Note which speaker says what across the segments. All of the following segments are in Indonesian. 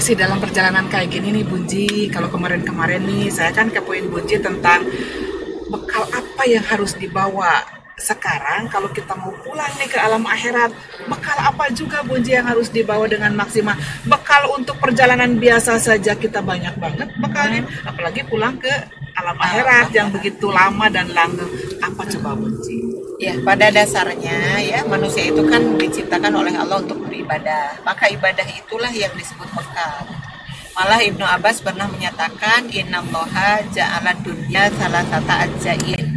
Speaker 1: masih dalam perjalanan kayak gini nih Bunji. Kalau kemarin-kemarin nih saya kan kepoin Bunji tentang bekal apa yang harus dibawa. Sekarang kalau kita mau pulang nih ke alam akhirat, bekal apa juga Bunji yang harus dibawa dengan maksimal? Bekal untuk perjalanan biasa saja kita banyak banget bekalnya, apalagi pulang ke alam akhirat yang begitu lama dan langgeng. Apa coba Bunji?
Speaker 2: Ya, pada dasarnya ya manusia itu kan diciptakan oleh Allah untuk beribadah. Maka ibadah itulah yang disebut bekal. Malah Ibnu Abbas pernah menyatakan innallaha ja'ala dunya salasata ajzain.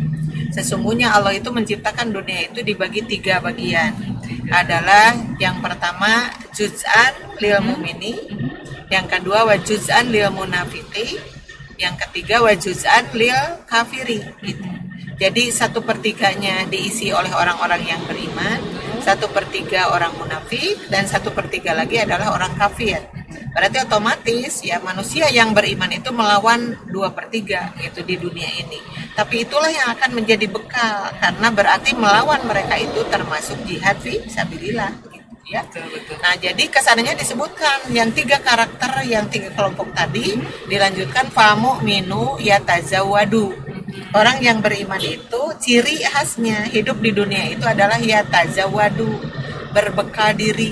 Speaker 2: Sesungguhnya Allah itu menciptakan dunia itu dibagi 3 bagian. Adalah yang pertama juz'an lil mumini, yang kedua wa juz'an lil munafiqi, yang ketiga wa juz'an lil kafiri gitu. Jadi 1/3-nya diisi oleh orang-orang yang beriman, 1/3 orang munafik, dan 1/3 lagi adalah orang kafir. Berarti otomatis ya manusia yang beriman itu melawan 2/3 gitu di dunia ini. Tapi itulah yang akan menjadi bekal, karena berarti melawan mereka itu termasuk jihad fi sabilillah gitu ya.
Speaker 1: Betul.
Speaker 2: Nah, jadi kesannya disebutkan yang 3 karakter, yang 3 kelompok tadi dilanjutkan famu minu yatazawadu. Orang yang beriman itu ciri khasnya hidup di dunia itu adalah yatazawadu, berbekal diri.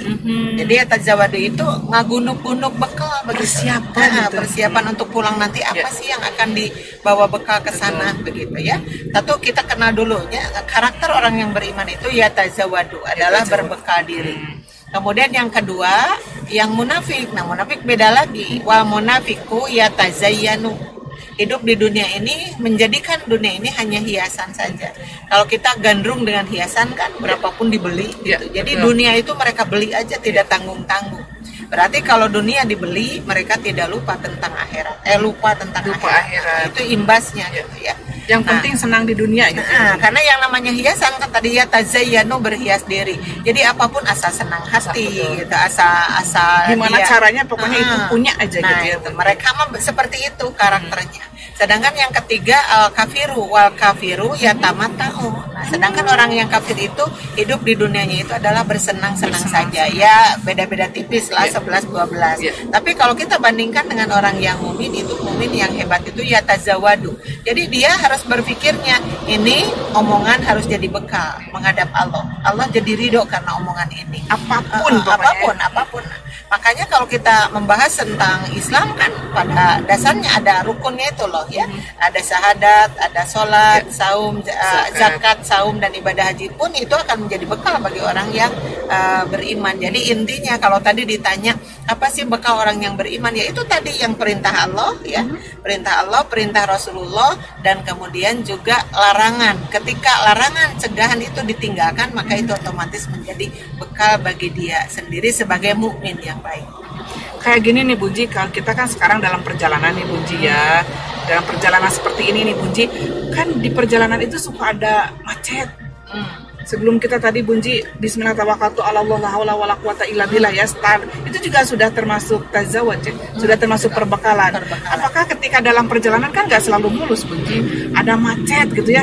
Speaker 2: Jadi yatazawadu itu ngagunuk-gunuk bekal, persiapan untuk pulang nanti apa sih yang akan dibawa bekal ke sana begitu ya. Satu kita kenal dulu ya, karakter orang yang beriman itu yatazawadu adalah berbekal diri. Kemudian yang kedua, yang munafik. Nah, munafik beda lagi. Wal munafiku yatazayyanu. Hidup di dunia ini menjadikan dunia ini hanya hiasan saja. Kalau kita gandrung dengan hiasan kan berapapun dibeli gitu. Jadi dunia itu mereka beli aja tidak tanggung-tanggung. Berarti kalau dunia dibeli, mereka tidak lupa tentang akhirat. Lupa tentang akhirat. Itu imbasnya gitu ya.
Speaker 1: Yang penting senang di dunia gitu.
Speaker 2: Karena yang namanya hiasan kan tadi ya tazayyanu, berhias diri. Jadi apapun asal senang hati gitu, asal
Speaker 1: gimana caranya pokoknya itu punya aja gitu ya.
Speaker 2: Mereka mah seperti itu karakternya. Sedangkan yang ketiga al-kafiru wal kafiru yatamatta'u. Nah, sedangkan orang yang kafir itu hidup di dunianya itu adalah bersenang-senang saja. Ya, beda-beda tipis lah 11-12. Tapi kalau kita bandingkan dengan orang yang mumin yang hebat itu yatazawadu. Jadi dia harus berpikirnya ini omongan harus jadi bekal menghadap Allah. Allah jadi ridho karena omongan ini. Apapun. Makanya kalau kita membahas tentang Islam kan pada dasarnya ada rukunnya itu loh ya. Ada syahadat, ada sholat, saum, zakat, saum, dan ibadah haji pun itu akan menjadi bekal bagi orang yang beriman. Jadi intinya kalau tadi ditanya apa sih bekal orang yang beriman, ya itu tadi yang perintah Allah ya, perintah Allah, perintah Rasulullah, dan kemudian juga larangan. Ketika larangan cegahan itu ditinggalkan, maka itu otomatis menjadi bekal bagi dia sendiri sebagai mukmin yang baik.
Speaker 1: Kayak gini nih Bunji, kalau kita kan sekarang dalam perjalanan nih Bunji ya, dalam perjalanan seperti ini nih Bunji, kan di perjalanan itu suka ada macet. Sebelum kita tadi Bunji bismillah tawakkaltu ala Allah la haula wala quwata illa billah ya, start itu juga sudah termasuk tazawwud, sudah termasuk perbekalan. Apakah ketika dalam perjalanan kan nggak selalu mulus Bunji, ada macet gitu ya,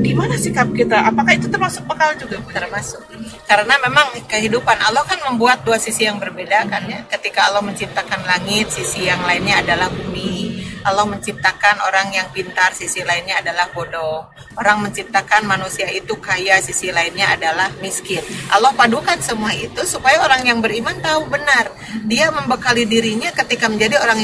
Speaker 1: gimana sikap kita? Apakah itu termasuk bekal juga?
Speaker 2: Termasuk, karena memang kehidupan Allah kan membuat 2 sisi yang berbeda kan ya. Ketika Allah menciptakan langit, sisi yang lainnya adalah bumi. Allah menciptakan orang yang pintar, sisi lainnya adalah bodoh. Orang menciptakan manusia itu kaya, sisi lainnya adalah miskin. Allah padukan semua itu supaya orang yang beriman tahu benar. Dia membekali dirinya ketika menjadi orang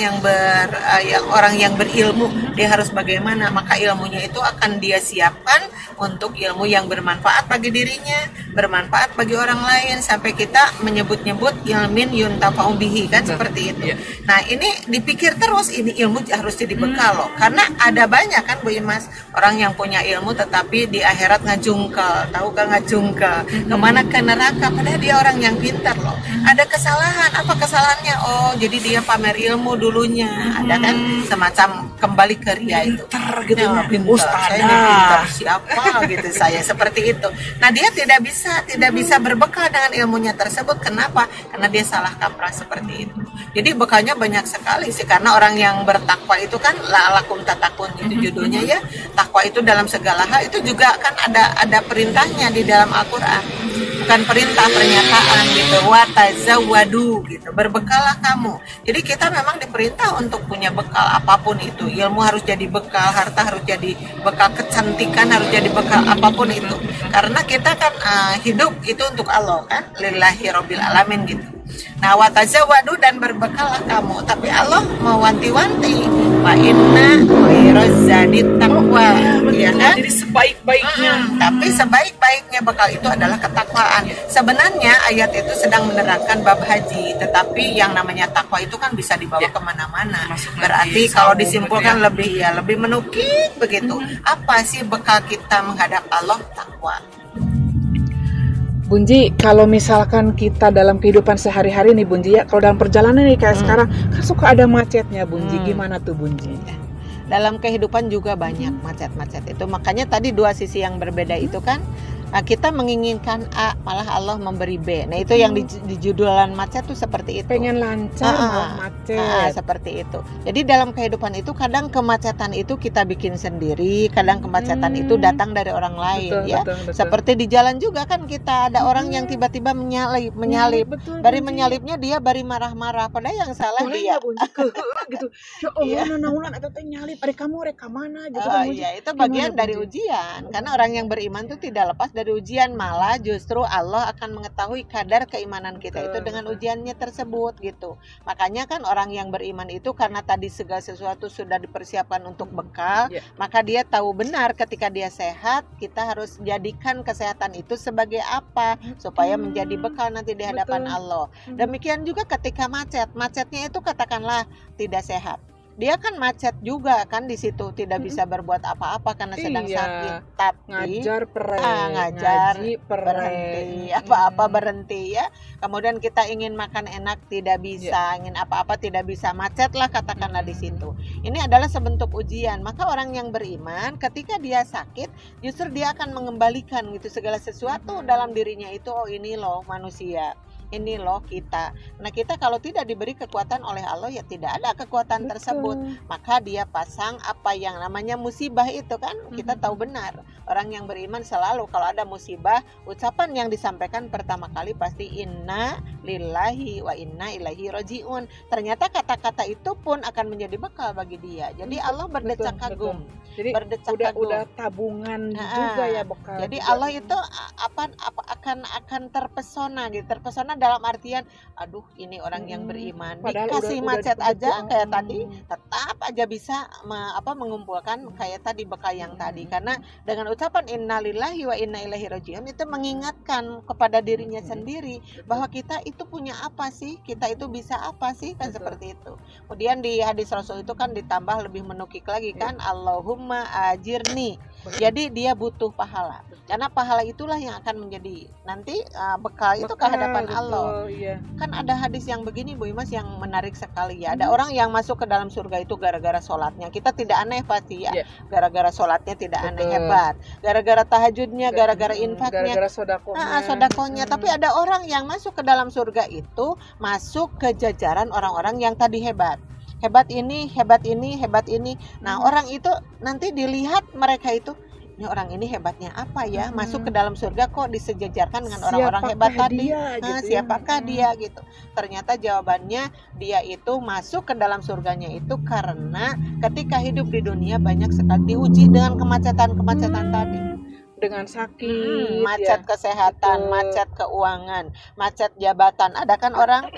Speaker 2: yang berilmu. Dia harus bagaimana? Maka ilmunya itu akan dia siapkan untuk ilmu yang bermanfaat bagi dirinya, bermanfaat bagi orang lain, sampai kita menyebut-nyebut ilmin yuntafa'u bihi kan seperti itu. Nah, ini dipikir terus, ini ilmu harus jadi bekal loh. Karena ada banyak kan Bu Imas, orang yang punya ilmu tetapi di akhirat ngajungkel. Tahu kan ngajungkel? Kemana? Ke neraka, padahal dia orang yang pintar loh. Ada kesalahan, apa kesalahannya? Oh, jadi dia pamer ilmu dulunya. Ada kan semacam kembali ke ria itu.
Speaker 1: Pintar gitu ya,
Speaker 2: saya pintar siapa gitu, saya seperti itu. Nah, dia tidak bisa berbekal dengan ilmunya tersebut. Kenapa? Karena dia salah kaprah seperti itu. Jadi bekalnya banyak sekali sih, karena orang yang bertakwa itu kan la'alakum tatakun itu judulnya ya. Takwa itu dalam segala hal itu juga kan ada perintahnya di dalam Al-Qur'an. bukan perintah, pernyataan gitu. Wa tazawwadu gitu, berbekalah kamu. Jadi kita memang diperintah untuk punya bekal apapun itu. Ilmu harus jadi bekal, harta harus jadi bekal, kecantikan harus jadi bekal, apapun itu. Karena kita kan hidup itu untuk Allah kan, lillahi rabbil alamin gitu. Nah, wa tazawwadu, dan berbekalah kamu. Tapi Allah mewanti-wanti, fa inna khairaz zadi taqwa, ya kan?
Speaker 1: Jadi sebaik-baiknya.
Speaker 2: Tapi sebaik-baiknya bekal itu adalah ketakwaan. Sebenarnya ayat itu sedang menerangkan bab haji, tetapi yang namanya takwa itu kan bisa dibawa kemana-mana. Berarti kalau disimpulkan lebih menukik begitu. Apa sih bekal kita menghadap Allah? Takwa.
Speaker 1: Bunji, kalau misalkan kita dalam kehidupan sehari-hari nih Bunji ya, kalau dalam perjalanan nih kayak sekarang kan suka ada macetnya Bunji. Gimana tuh Bunji?
Speaker 2: Dalam kehidupan juga banyak macet-macet itu. Makanya tadi dua sisi yang berbeda itu kan, kita menginginkan A, malah Allah memberi B. Nah itu yang di judulan macet tuh seperti itu.
Speaker 1: Pengen lancar, malah macet.
Speaker 2: Seperti itu. Jadi dalam kehidupan itu kadang kemacetan itu kita bikin sendiri, kadang kemacetan itu datang dari orang lain. Betul. Seperti di jalan juga kan kita ada orang yang tiba-tiba menyalip. Bari menyalipnya dia bari marah-marah, padahal yang salah dia.
Speaker 1: Gitu. Ya Allah, naulan atau nyalip, ada kamu reka mana gitu.
Speaker 2: Iya, itu bagian dari ujian. Karena orang yang beriman itu tidak lepas dari ujian, malah justru Allah akan mengetahui kadar keimanan kita itu dengan ujiannya tersebut gitu. Makanya kan orang yang beriman itu karena tadi segala sesuatu sudah dipersiapkan untuk bekal, maka dia tahu benar ketika dia sehat, kita harus jadikan kesehatan itu sebagai apa supaya menjadi bekal nanti di hadapan Allah. Demikian juga ketika macetnya itu katakanlah tidak sehat. Dia kan macet juga kan di situ, tidak bisa berbuat apa-apa karena sedang sakit. Tapi ngajar berhenti, apa-apa berhenti ya. Kemudian kita ingin makan enak tidak bisa, ingin apa-apa tidak bisa, macetlah katakanlah di situ. Ini adalah sebentuk ujian. Maka orang yang beriman ketika dia sakit, justru dia akan mengembalikan gitu segala sesuatu dalam dirinya itu. Oh ini loh manusia, ini loh kita. Nah kita kalau tidak diberi kekuatan oleh Allah ya tidak ada kekuatan tersebut. Maka dia pasang apa yang namanya musibah itu kan. Kita tahu benar orang yang beriman selalu kalau ada musibah, ucapan yang disampaikan pertama kali pasti inna lillahi wa inna ilaihi rajiun. Ternyata kata-kata itu pun akan menjadi bekal bagi dia. Jadi Allah berdecak kagum.
Speaker 1: Jadi udah tabungan juga ya bekal.
Speaker 2: Jadi Allah itu akan terpesona gitu. Terpesona dalam artian aduh ini orang yang beriman. Dikasih macet aja kayak tadi, tetap aja bisa mengumpulkan kayak tadi bekal yang tadi. Karena dengan ucapan innalillahi wa inna ilaihi rajiun itu mengingatkan kepada dirinya sendiri bahwa kita itu punya apa sih, kita itu bisa apa sih kan. Seperti itu. Kemudian di hadis Rasul itu kan ditambah lebih menukik lagi kan, Allahumma ajirni. Jadi dia butuh pahala. Karena pahala itulah yang akan menjadi nanti bekal itu ke hadapan Allah. Kan ada hadis yang begini Bu Imas yang menarik sekali ya. Ada orang yang masuk ke dalam surga itu gara-gara sholatnya. Kita tidak aneh pasti ya. Gara-gara sholatnya tidak aneh, hebat. Gara-gara tahajudnya, gara-gara infaknya,
Speaker 1: gara-gara
Speaker 2: sodakohnya. Tapi ada orang yang masuk ke dalam surga itu masuk ke jajaran orang-orang yang tadi hebat. Hebat ini. Nah orang itu nanti dilihat mereka itu, ini orang ini hebatnya apa ya, masuk ke dalam surga kok disejajarkan dengan orang-orang hebat tadi. Siapakah dia gitu. Ternyata jawabannya dia itu masuk ke dalam surganya itu karena ketika hidup di dunia banyak sekali diuji dengan kemacetan tadi.
Speaker 1: Dengan sakit,
Speaker 2: macet kesehatan, macet keuangan, macet jabatan. Ada kan orang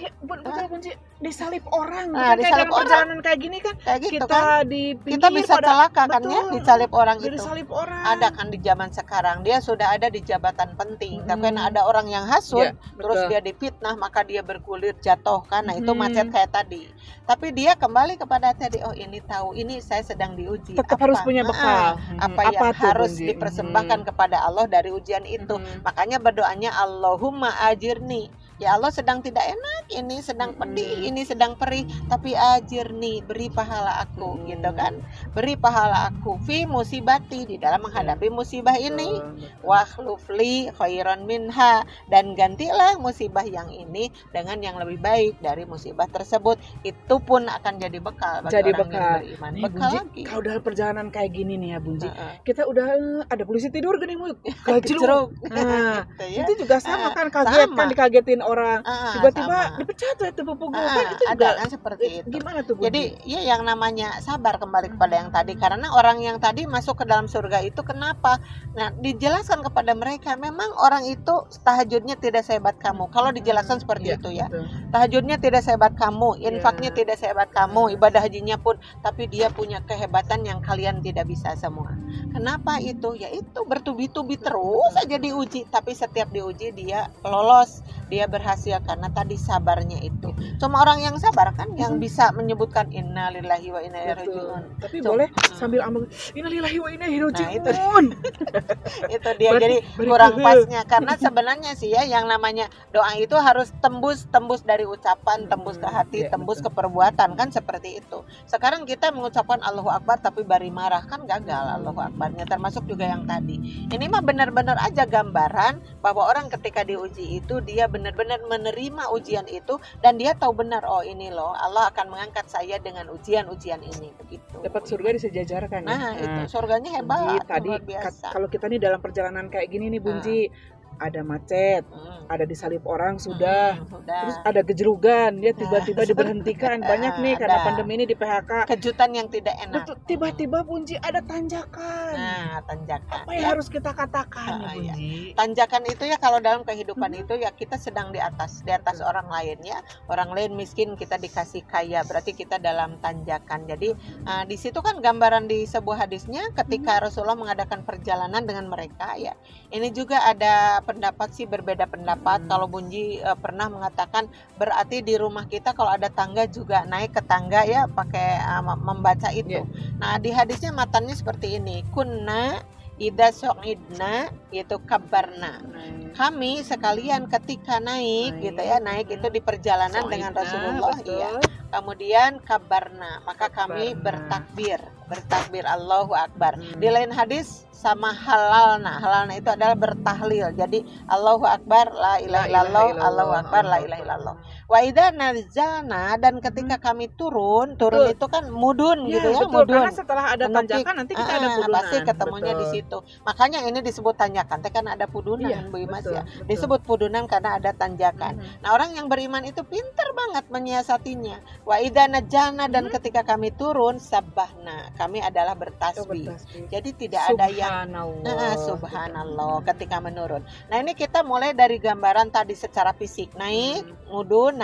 Speaker 1: disalip orang.
Speaker 2: Disalip orang.
Speaker 1: Perjalanan kayak gini kan,
Speaker 2: gitu
Speaker 1: kita
Speaker 2: kan?
Speaker 1: di pinggir
Speaker 2: kita bisa celaka kan ya, disalip orang itu.
Speaker 1: Disalip orang.
Speaker 2: Ada kan di zaman sekarang dia sudah ada di jabatan penting. Tapi karena ada orang yang hasut, terus dia difitnah, maka dia bergulir jatuh kan. Nah itu macet kayak tadi. Tapi dia kembali kepada tadi, oh ini tahu, ini saya sedang diuji.
Speaker 1: Tetap harus punya bekal.
Speaker 2: Apa yang harus dipersembahkan kepada Allah dari ujian itu. Makanya berdoanya Allahumma ajirni. Ya Allah sedang tidak enak, ini sedang pedih, ini sedang perih, tapi ajirni, beri pahala aku, gitu kan. Beri pahala aku fi musibati, di dalam menghadapi musibah ini. Wakhlufli khairan minha, dan gantilah musibah yang ini dengan yang lebih baik dari musibah tersebut. Itu pun akan jadi bekal bagi
Speaker 1: Jadi
Speaker 2: orang
Speaker 1: bekal.
Speaker 2: yang beriman.
Speaker 1: Nih,
Speaker 2: Bekal
Speaker 1: Bunji,
Speaker 2: lagi.
Speaker 1: kalau dalam perjalanan kayak gini nih ya Bunji, kita udah ada polisi tidur gini mau gajluk.
Speaker 2: Gajluk.
Speaker 1: Nah,
Speaker 2: Gitu ya.
Speaker 1: itu juga sama kan, kaget
Speaker 2: sama.
Speaker 1: kan, dikagetin orang. Tiba-tiba
Speaker 2: Sama.
Speaker 1: dipecat tuh itu pupuk kan itu
Speaker 2: Ada
Speaker 1: juga
Speaker 2: kan seperti itu.
Speaker 1: gimana tuh Bunji?
Speaker 2: Jadi ya yang namanya sabar, kembali kepada yang tadi, karena orang yang tadi masuk ke dalam surga itu kenapa? Nah, dijelaskan kepada mereka memang orang itu tahajudnya tidak sehebat kamu. Kalau dijelaskan seperti itu ya.
Speaker 1: betul.
Speaker 2: Tahajudnya tidak sehebat kamu, infaknya
Speaker 1: Iya.
Speaker 2: tidak sehebat kamu, ibadah hajinya pun, tapi dia punya kehebatan yang kalian tidak bisa semua. Kenapa itu? Ya itu bertubi-tubi terus saja diuji, tapi setiap diuji dia lolos, dia berhasil karena tadi sabarnya itu. Cuma orang yang sabar kan yang bisa menyebutkan innalillahi wa inna ilaihi
Speaker 1: Betul.
Speaker 2: rajiun.
Speaker 1: Tapi boleh sambil amal innalillahi wa inna ilaihi rajiun.
Speaker 2: Itu dia.
Speaker 1: Berarti
Speaker 2: Jadi
Speaker 1: beri
Speaker 2: kurang
Speaker 1: kehe.
Speaker 2: pasnya, karena sebenarnya sih ya yang namanya doa itu harus tembus dari ucapan, tembus ke hati,
Speaker 1: Iya,
Speaker 2: tembus
Speaker 1: betul.
Speaker 2: ke perbuatan, kan seperti itu. Sekarang kita mengucapkan Allahu Akbar tapi bari marah, kan gagal Allahu Akbarnya, termasuk juga yang tadi. Ini mah benar-benar aja gambaran bahwa orang ketika diuji itu dia benar-benar menerima ujian itu, dan dia tahu benar, oh ini loh Allah akan mengangkat saya dengan ujian-ujian ini, begitu.
Speaker 1: Dapat surga disejajarkan ya.
Speaker 2: Nah, itu surganya
Speaker 1: Bunji,
Speaker 2: hebat,
Speaker 1: tadi
Speaker 2: luar biasa.
Speaker 1: kalau kita nih dalam perjalanan kayak gini nih Bunji, ada macet, ada disalip orang sudah, terus ada gejrugan, dia tiba-tiba diberhentikan, banyak nih karena
Speaker 2: Ada.
Speaker 1: pandemi ini di PHK.
Speaker 2: Kejutan yang tidak enak.
Speaker 1: Betul, tiba-tiba Bunji ada tanjakan.
Speaker 2: Nah, tanjakan.
Speaker 1: Apa yang
Speaker 2: Ya,
Speaker 1: harus kita katakan nih
Speaker 2: Iya.
Speaker 1: Bunji?
Speaker 2: tanjakan itu ya kalau dalam kehidupan itu ya kita sedang di atas orang lain ya. Orang lain miskin, kita dikasih kaya, berarti kita dalam tanjakan. Jadi di situ kan gambaran di sebuah hadisnya ketika Rasulullah mengadakan perjalanan dengan mereka ya. Ini juga ada pendapat sih, berbeda pendapat. Kalau Bunji pernah mengatakan berarti di rumah kita kalau ada tangga juga naik ke tangga ya pakai membaca itu. Nah, di hadisnya matannya seperti ini. Kunna idza su'idna itu kabarna. Kami sekalian ketika naik gitu ya, naik itu di perjalanan dengan Rasulullah iya. Kemudian kabarna, maka kami bertakbir Allahu Akbar. Di lain hadis sama halalna itu adalah bertahlil. Jadi Allahu Akbar la ilaha illallah, Allahu Akbar la ilaha illallah. Wa idza nazalna, dan ketika kami turun itu kan mudun gitu ya,
Speaker 1: betul,
Speaker 2: mudun.
Speaker 1: karena setelah ada tanjakan nanti kita ada pudunan.
Speaker 2: Pasti ketemunya di situ. Makanya ini disebut tanjakan, kan ada pudunan,
Speaker 1: Iya,
Speaker 2: Bu Imas
Speaker 1: betul,
Speaker 2: ya.
Speaker 1: betul.
Speaker 2: Disebut pudunan karena ada tanjakan. Nah, orang yang beriman itu pintar banget menyiasatinya. Wa idza najana, dan ketika kami turun sabbahna, kami adalah bertasbih. Jadi tidak ada yang subhanallah ketika menurun. Nah, ini kita mulai dari gambaran tadi secara fisik, naik mudun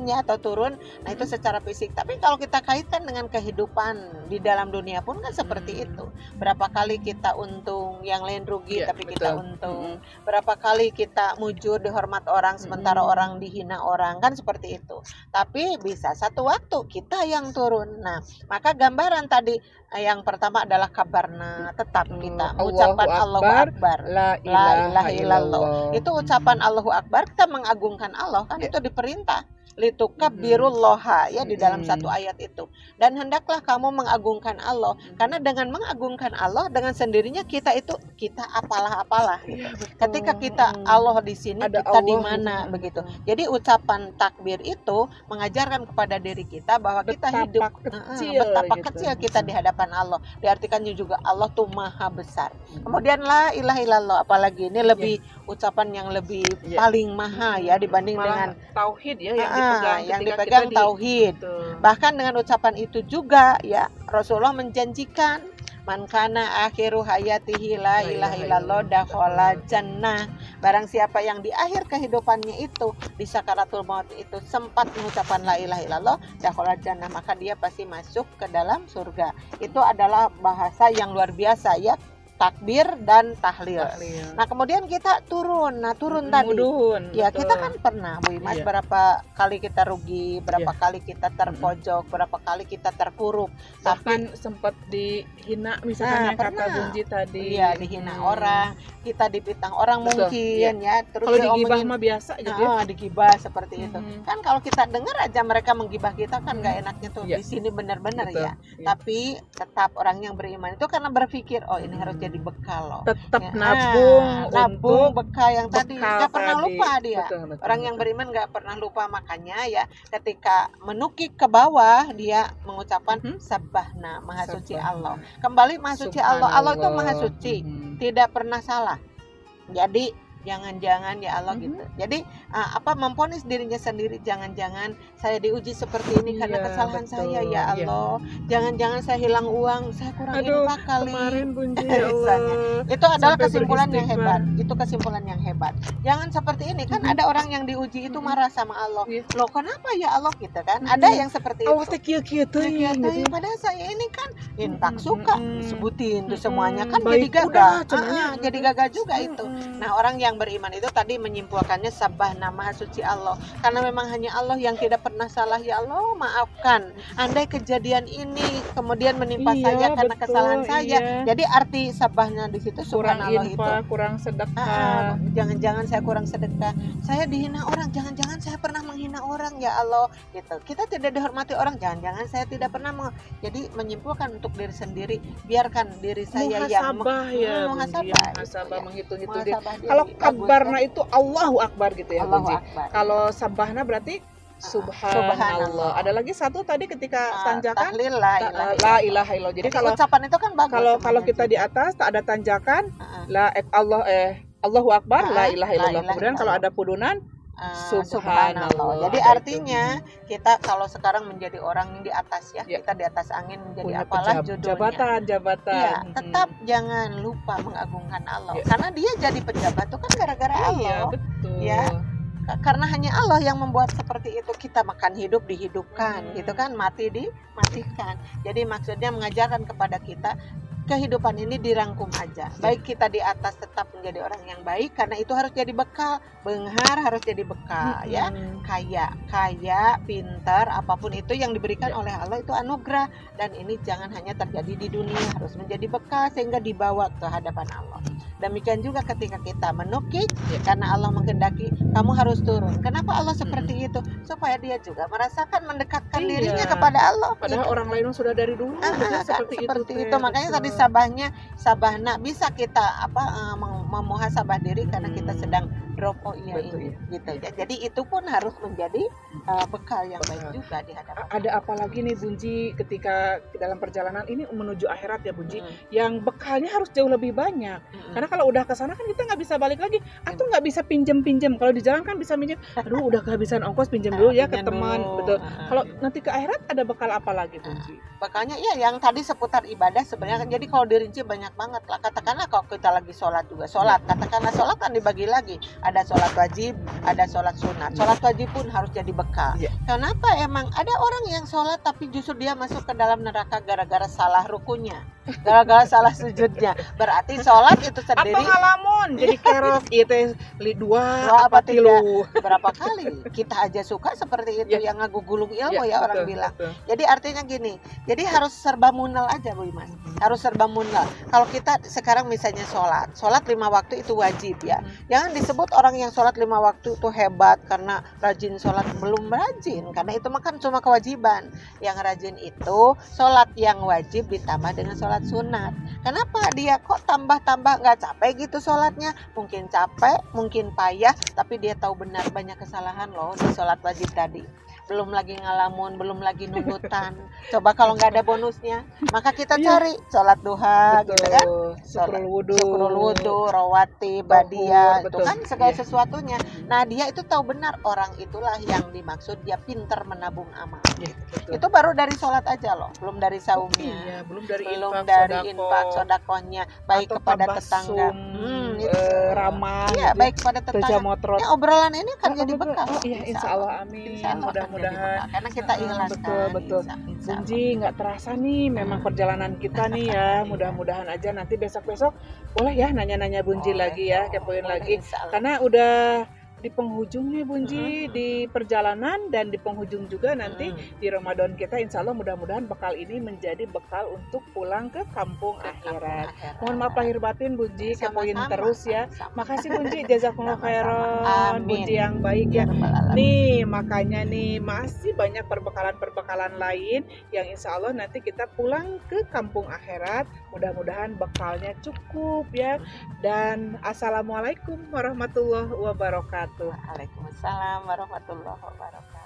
Speaker 2: ya, atau turun. Nah, itu secara fisik. Tapi kalau kita kaitkan dengan kehidupan di dalam dunia pun kan seperti itu. Berapa kali kita untung, yang lain rugi, tapi kita untung. Berapa kali kita mujur, dihormat orang, sementara orang dihina orang, kan seperti itu. Tapi bisa satu waktu kita yang turun. Nah, maka gambaran tadi yang pertama adalah kabarna, tetap kita ucapan Allahu Akbar, la ilaha illallah. Itu ucapan Allahu Akbar, kita mengagungkan Allah, kan itu diperintah. Litukabbirullaha ya, di dalam satu ayat itu. Dan hendaklah kamu mengagungkan Allah, karena dengan mengagungkan Allah dengan sendirinya kita apalah gitu. Ketika kita Allah di sini,
Speaker 1: Ada
Speaker 2: kita di
Speaker 1: Allah
Speaker 2: mana begitu. Jadi ucapan takbir itu mengajarkan kepada diri kita bahwa kita hidup betapa kecil kita di hadapan Allah. Diartikannya juga Allah tuh maha besar. Kemudian la ilaha illallah, apalagi ini lebih ucapan yang lebih paling maha ya dibanding dengan
Speaker 1: tauhid ya
Speaker 2: yang dipegang tauhid. Bahkan dengan ucapan itu juga ya Rasulullah menjanjikan man kana akhiru hayatihi la ilaha illallah dakhala jannah. Barang siapa yang di akhir kehidupannya itu di sakaratul maut itu sempat mengucapkan la ilaha illallah dakhala jannah, maka dia pasti masuk ke dalam surga. Itu adalah bahasa yang luar biasa ya. takbir dan tahlil.
Speaker 1: Tahlil.
Speaker 2: Nah kemudian kita turun. Nah turun tadi.
Speaker 1: Muduhun,
Speaker 2: Ya
Speaker 1: betul.
Speaker 2: kita kan pernah Bu Imas
Speaker 1: Iya.
Speaker 2: berapa kali kita rugi, berapa
Speaker 1: Iya.
Speaker 2: kali kita terpojok, berapa kali kita terpuruk. Tapi
Speaker 1: Bahkan sempat dihina misalnya kata
Speaker 2: pernah.
Speaker 1: Bunji tadi.
Speaker 2: Iya dihina orang, kita dipitang orang
Speaker 1: Betul,
Speaker 2: mungkin ya. Terus
Speaker 1: Kalau digibah
Speaker 2: diomongin,
Speaker 1: mah biasa gitu ya.
Speaker 2: digibah seperti itu.
Speaker 1: Mhm.
Speaker 2: Kan kalau kita dengar aja mereka menggibah kita kan nggak enaknya tuh.
Speaker 1: Iya.
Speaker 2: Di sini benar-benar
Speaker 1: Betul,
Speaker 2: ya.
Speaker 1: iya.
Speaker 2: Tapi tetap orang yang beriman itu karena berpikir oh ini harus jadi bekal loh.
Speaker 1: Tetap
Speaker 2: Ya,
Speaker 1: nabung
Speaker 2: nabung bekal yang tadi
Speaker 1: bekal
Speaker 2: nggak pernah
Speaker 1: tadi.
Speaker 2: lupa dia.
Speaker 1: Betul,
Speaker 2: Orang yang beriman nggak pernah lupa, makanya ya ketika menukik ke bawah dia mengucapkan Sabbahna, maha suci Allah. Kembali maha suci Allah. Allah itu maha suci, tidak pernah salah. Jadi jangan-jangan ya Allah gitu. Jadi memponis dirinya sendiri, jangan-jangan saya diuji seperti ini karena
Speaker 1: Iya,
Speaker 2: kesalahan
Speaker 1: betul.
Speaker 2: saya ya Allah. Jangan-jangan saya hilang uang, saya kurang
Speaker 1: Aduh,
Speaker 2: infak kali.
Speaker 1: kemarin Bunji ya
Speaker 2: Misalnya.
Speaker 1: Allah.
Speaker 2: Itu adalah
Speaker 1: Sampai
Speaker 2: kesimpulan yang
Speaker 1: beristighfar.
Speaker 2: hebat. Itu kesimpulan yang hebat. Jangan seperti ini kan ada orang yang diuji itu marah sama Allah.
Speaker 1: Iya.
Speaker 2: Loh kenapa ya Allah gitu kan? Ada yang seperti
Speaker 1: Allah
Speaker 2: itu.
Speaker 1: teh kieu-kieu teuing
Speaker 2: Ya,
Speaker 1: gitu.
Speaker 2: padahal saya ini kan infak suka disebutin tuh semuanya kan
Speaker 1: Baik,
Speaker 2: jadi
Speaker 1: udah,
Speaker 2: gagal.
Speaker 1: cenanya.
Speaker 2: Jadi gagal juga itu. Nah, orang yang beriman itu tadi menyimpulkannya Sabbahna, maha suci Allah. Karena memang hanya Allah yang tidak pernah salah. Ya Allah, maafkan. Andai kejadian ini kemudian menimpa
Speaker 1: Iya,
Speaker 2: saya karena
Speaker 1: betul,
Speaker 2: kesalahan saya.
Speaker 1: iya.
Speaker 2: Jadi arti Sabbahna di situ
Speaker 1: Kurang
Speaker 2: subhanallah itu.
Speaker 1: infak, kurang sedekah.
Speaker 2: Jangan-jangan saya kurang sedekah, saya dihina orang, jangan-jangan saya pernah menghina orang ya Allah gitu. Kita tidak dihormati orang, jangan-jangan saya tidak pernah jadi menyimpulkan untuk diri sendiri, biarkan diri saya yang
Speaker 1: Muhasabah ya,
Speaker 2: muhasabah,
Speaker 1: muhasabah
Speaker 2: gitu,
Speaker 1: menghitung-hitung
Speaker 2: muhasabah
Speaker 1: diri.
Speaker 2: diri.
Speaker 1: Kalau
Speaker 2: Bagus,
Speaker 1: kabarna
Speaker 2: kan?
Speaker 1: itu Allahu Akbar gitu ya,
Speaker 2: Allahu
Speaker 1: Bunji.
Speaker 2: Akbar.
Speaker 1: Kalau sabahna berarti Subhanallah.
Speaker 2: Subhanallah.
Speaker 1: Ada lagi satu tadi ketika tanjakan
Speaker 2: Tahlil la
Speaker 1: la ilaha illallah. Jadi kalau
Speaker 2: ucapan itu kan bagus.
Speaker 1: kalau
Speaker 2: sebenarnya.
Speaker 1: kita di atas tak ada tanjakan
Speaker 2: Heeh.
Speaker 1: Allahu Akbar la ilaha
Speaker 2: La
Speaker 1: illallah.
Speaker 2: ilaha
Speaker 1: Kemudian kalau ada pudunan
Speaker 2: Subhanallah. Jadi
Speaker 1: Ada
Speaker 2: artinya kita kalau sekarang menjadi orang yang di atas ya,
Speaker 1: Ya.
Speaker 2: kita di atas angin menjadi
Speaker 1: punya
Speaker 2: apalah judulnya.
Speaker 1: jabatan.
Speaker 2: Iya, tetap jangan lupa mengagungkan Allah.
Speaker 1: Ya.
Speaker 2: Karena dia jadi pejabat itu kan gara-gara
Speaker 1: Iya,
Speaker 2: Allah.
Speaker 1: betul.
Speaker 2: Ya. Karena hanya Allah yang membuat seperti itu. Kita makan hidup dihidupkan, gitu kan, mati dimatikan. Jadi maksudnya mengajarkan kepada kita kehidupan ini dirangkum aja. Baik kita di atas tetap menjadi orang yang baik karena itu harus jadi bekal. Benghar harus jadi bekal ya. Kaya, pintar, apapun itu yang diberikan oleh Allah itu anugerah, dan ini jangan hanya terjadi di dunia, harus menjadi bekal sehingga dibawa ke hadapan Allah. Demikian juga ketika kita menukik karena Allah menghendaki kamu harus turun. Kenapa Allah seperti itu? Supaya dia juga merasakan mendekatkan dirinya kepada Allah.
Speaker 1: Padahal orang lain sudah dari dulu seperti itu.
Speaker 2: Makanya tadi sabahna bisa kita memuhasabah diri karena kita sedang drop ini gitu ya. Jadi itu pun harus menjadi bekal yang baik juga di hadapan.
Speaker 1: Ada apa lagi nih Bunji ketika dalam perjalanan ini menuju akhirat ya Bunji, yang bekalnya harus jauh lebih banyak. Karena kalau udah ke sana kan kita nggak bisa balik lagi, atau nggak bisa pinjem. Kalau di jalan kan bisa minjem. Aduh udah kehabisan ongkos, pinjam dulu ya ke teman. Betul. Kalau nanti ke akhirat ada bekal apa lagi Bunji?
Speaker 2: Bekalnya ya yang tadi seputar ibadah sebenarnya. Jadi kalau dirinci banyak banget lah. Katakanlah kalau kita lagi sholat juga katakanlah sholat kan dibagi lagi. Ada sholat wajib, ada sholat sunat. Sholat wajib pun harus jadi bekal. Kenapa emang ada orang yang sholat tapi justru dia masuk ke dalam neraka gara-gara salah rukunya, gara-gara salah sujudnya. Berarti sholat itu sendiri.
Speaker 1: Apa ngalamun jadi kerok itu dua apa tilu
Speaker 2: berapa kali kita aja suka seperti itu yang ngagugulung ilmu orang bilang. Jadi artinya gini, jadi harus serba munal aja Bu Iman, harus serba munal. Kalau kita sekarang misalnya sholat 5 waktu itu wajib ya. Jangan disebut orang yang sholat 5 waktu itu hebat karena rajin sholat. Belum rajin, karena itu makan cuma kewajiban. Yang rajin itu sholat yang wajib ditambah dengan sholat sunat. Kenapa dia kok tambah-tambah nggak capek gitu sholatnya? Mungkin capek, mungkin payah, tapi dia tahu benar banyak kesalahan loh di sholat wajib tadi. Belum lagi ngalamun, belum lagi nunutan. Coba kalau nggak ada bonusnya, maka kita cari sholat duha, gitu kan?
Speaker 1: Syukrul
Speaker 2: wudu, rawatib, badiah, itu kan segala sesuatunya. Nah dia itu tahu benar orang itulah yang dimaksud dia pintar menabung amal. Itu baru dari sholat aja loh, belum dari saumnya,
Speaker 1: belum dari
Speaker 2: infak sodakohnya, baik atau kepada tetangga,
Speaker 1: ramah,
Speaker 2: baik kepada tetangga.
Speaker 1: Ya,
Speaker 2: obrolan ini kan jadi bekal.
Speaker 1: Insya Allah, amin. mudah-mudahan
Speaker 2: karena kita ikhlas
Speaker 1: betul
Speaker 2: kan,
Speaker 1: betul.
Speaker 2: insya Allah.
Speaker 1: Bunji nggak terasa nih memang perjalanan kita nih ya. Mudah-mudahan aja nanti besok-besok boleh ya nanya-nanya Bunji
Speaker 2: Boleh,
Speaker 1: lagi ya, kepoin
Speaker 2: boleh,
Speaker 1: lagi.
Speaker 2: insya Allah.
Speaker 1: Karena udah di penghujung nih Bunji, di perjalanan dan di penghujung juga nanti di Ramadan kita, insya Allah mudah-mudahan bekal ini menjadi bekal untuk pulang ke kampung akhirat. Mohon maaf lahir batin Bunji, kepoin
Speaker 2: Sama-sama,
Speaker 1: terus ya.
Speaker 2: sama-sama.
Speaker 1: Makasih Bunji, jazakumullah khairan.
Speaker 2: Amin.
Speaker 1: Bunji yang baik ya.
Speaker 2: Ya Rabbal Alamin.
Speaker 1: Nih makanya nih masih banyak perbekalan-perbekalan lain yang insya Allah nanti kita pulang ke kampung akhirat. Mudah-mudahan bekalnya cukup ya. Dan assalamualaikum warahmatullahi wabarakatuh.
Speaker 2: Waalaikumsalam warahmatullahi wabarakatuh.